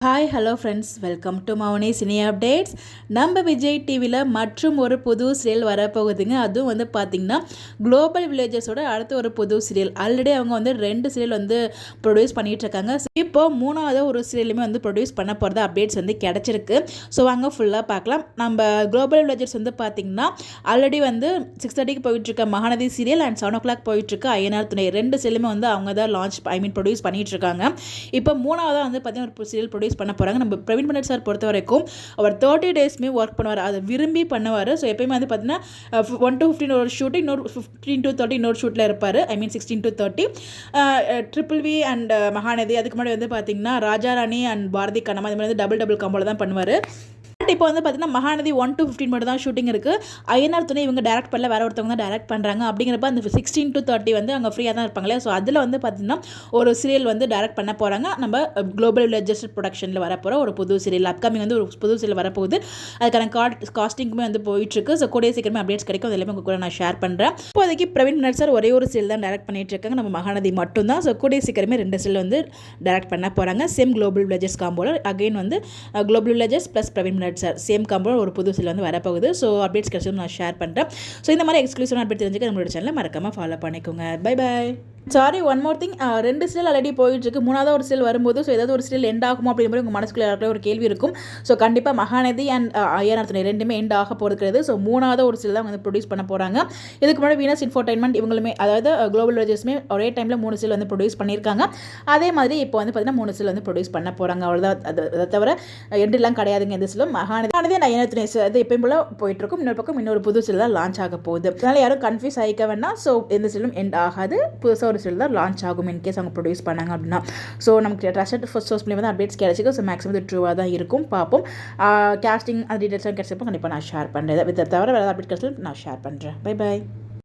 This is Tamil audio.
Hi hello friends, welcome to Mouni cine updates. நம்ம விஜய் டிவியில் மற்றும் ஒரு புது சீரியல் வரப்போகுதுங்க. அதுவும் வந்து பார்த்திங்கன்னா குளோபல் வில்லேஜஸோட அடுத்த ஒரு புது சீரியல். ஆல்ரெடி அவங்க வந்து 2 சீரியல் வந்து ப்ரொடியூஸ் பண்ணிகிட்ருக்காங்க. இப்போ 3வது ஒரு சீரியலுமே வந்து ப்ரொடியூஸ் பண்ண போகிறதா அப்டேட்ஸ் வந்து கிடச்சிருக்கு. ஸோ வாங்க ஃபுல்லாக பார்க்கலாம். நம்ம குளோபல் வில்லேஜஸ் வந்து பார்த்திங்கன்னா ஆல்ரெடி வந்து 6:30க்கு போயிட்டுருக்க மகாநதி சீரியல் அண்ட் 7 o'clock போயிட்டுருக்க ஐயனார் துணை 2 சீரியலுமே வந்து அவங்க தான் ப்ரொடியூஸ் பண்ணிகிட்ருக்காங்க. இப்போ 3வதாக வந்து பார்த்திங்கன்னா ஒரு சீரியல் ப்ரொடியூஸ் பண்ண போகிறாங்க. நம்ம பிரவீன் பண்டட் சார் பொறுத்த வரைக்கும் அவர் 30 டேஸ்மே ஒர்க் பண்ணுவார், அதை விரும்பி பண்ணுவார். ஸோ எப்பயுமே வந்து பார்த்தீங்கன்னா 1 to 15 ஒரு ஷூட்டிங், இன்னொரு 15 to 30 இன்னொரு ஷூட்டில் இருப்பார். ஐ மீன் 16 to 30. Triple we and Mahanadi, அதுக்கு முன்னாடி வந்து பார்த்தீங்கன்னா ராஜாராணி அண்ட் பாரதி கண்ணம்மா, இது மாதிரி வந்து டபுள் காம்போல தான் பண்ணுவார். இப்போ வந்து பார்த்தீங்கன்னா மகாநதி 1 to 15 மட்டும் தான் ஷூட்டிங் இருக்குது. ஐயனார் துணை இவங்க டேரக்ட் பண்ணல, வேற ஒருத்தவங்க தான் டேரக்ட் பண்ணுறாங்க. அப்படிங்கிறப்ப அந்த 16 to 30 வந்து அவங்க ஃப்ரீயாக தான் இருப்பாங்களே. ஸோ அதில் வந்து பார்த்தீங்கன்னா ஒரு சீரியல் வந்து டேரக்ட் பண்ண போகிறாங்க. நம்ம குளோபல் வில்லேஜஸ் ப்ரொடக்ஷனில் வரப்போகிற ஒரு புது சீரியல், அப்கமிங் வந்து ஒரு புது சீரியல் வரப்போகுது. அதுக்கான காஸ்டிங்குமே வந்து போயிட்டுருக்கு. ஸோ கூடிய சீக்கிரமே அப்டேட்ஸ் கிடைக்கும். அது எல்லாமே உங்க கூட நான் ஷேர் பண்ணுறேன். இப்போதைக்கு பிரவீன் பண்டட் சார் ஒரே ஒரு சீரியல் தான் டேரக்ட் பண்ணிட்டு இருக்காங்க, நம்ம மகாநதி மட்டும்தான். ஸோ கூடிய சீக்கிரமே 2 சீரியல் வந்து டேரக்ட் பண்ண போகிறாங்க. சேம் குளோபல் வில்லேஜஸ் காம்போல அகைன் வந்து குளோபல் வில்லேஜஸ் ப்ளஸ் பிரவீன் பண்டட் சார் சேம் காம்போ ஒரு புது சீரியல் வந்து வரப்போகுது. ஸோ அப்டேட்ஸ் கிடைச்சது நான் ஷேர் பண்ணுறேன். ஸோ இந்த மாதிரி எக்ஸ்க்ளூசிவான அப்டேட் தெரிஞ்சுக்க நம்மளோட சேனலை மறக்காமல் ஃபாலோ பண்ணிக்கோங்க. Bye bye. Sorry, one more thing. 2 serial already போயிட்டுருக்கு. 3வது ஒரு சீரியல் வரும்போது ஸோ ஏதாவது ஒரு சீரியல் எண்ட் ஆகுமோ அப்படிங்கிற மாதிரி உங்கள் மனசுக்குள்ள யாருக்குள்ள ஒரு கேள்வி இருக்கும். ஸோ கண்டிப்பாக மகாநதி அண்ட் ஐயனார் துணை 2மே எண்ட் ஆக போகிறது கிடையாது. ஸோ 3வது ஒரு சீரியல் தான் வந்து ப்ரொடியூஸ் பண்ண போகிறாங்க. இதுக்கு முன்னாடி வீனஸ் இன்ஃபோடைன்மெண்ட் இவங்களுமே, அதாவது குளோபல் வில்லேஜஸ்மே ஒரே டைமில் 3 சீரியல் வந்து ப்ரொடியூஸ் பண்ணியிருக்காங்க. அதே மாதிரி இப்போ வந்து பார்த்தீங்கன்னா 3 சீரியல் வந்து ப்ரொடியூஸ் பண்ண போகிறாங்க. அவ்வளோதான். அதை தவிர எண்டெல்லாம் கிடையாதுங்க. இந்த சீரியல் மகாநதி அண்ட் ஐயனார் துணை அது எப்பயும் போல போயிட்டுருக்கும். இன்னொரு பக்கம் இன்னொரு புது சீரியல் தான் லான்ச் ஆக போகுது. அதனால் யாரும் கன்ஃபியூஸ் ஆகிக்க வேண்டாம். ஸோ எந்த சீரியலும் எண்ட் ஆகாது. புதுசாக ஒரு சீரியல் தான் லான்ச் ஆகும் இன்கேஸ் அவங்க ப்ரொடியூஸ் பண்ணாங்க அப்படின்னா. ஸோ நமக்கு ட்ரஸ்டட் ஃபர்ஸ்ட் சோர்ஸ் வந்து அப்டேட்ஸ் கிடைச்சிக்கும். ஸோ மேக்ஸிமம் இது ட்ரூவாக தான் இருக்கும். பார்ப்போம். கேஸ்டிங் அந்த டீட்டெயில்ஸ்லாம் கிடைச்சப்போ கண்டிப்பாக நான் ஷேர் பண்ணுறேன். இதை தவிர வேறு அப்டேட் கிடைச்சி நான் ஷேர் பண்ணுறேன். Bye bye.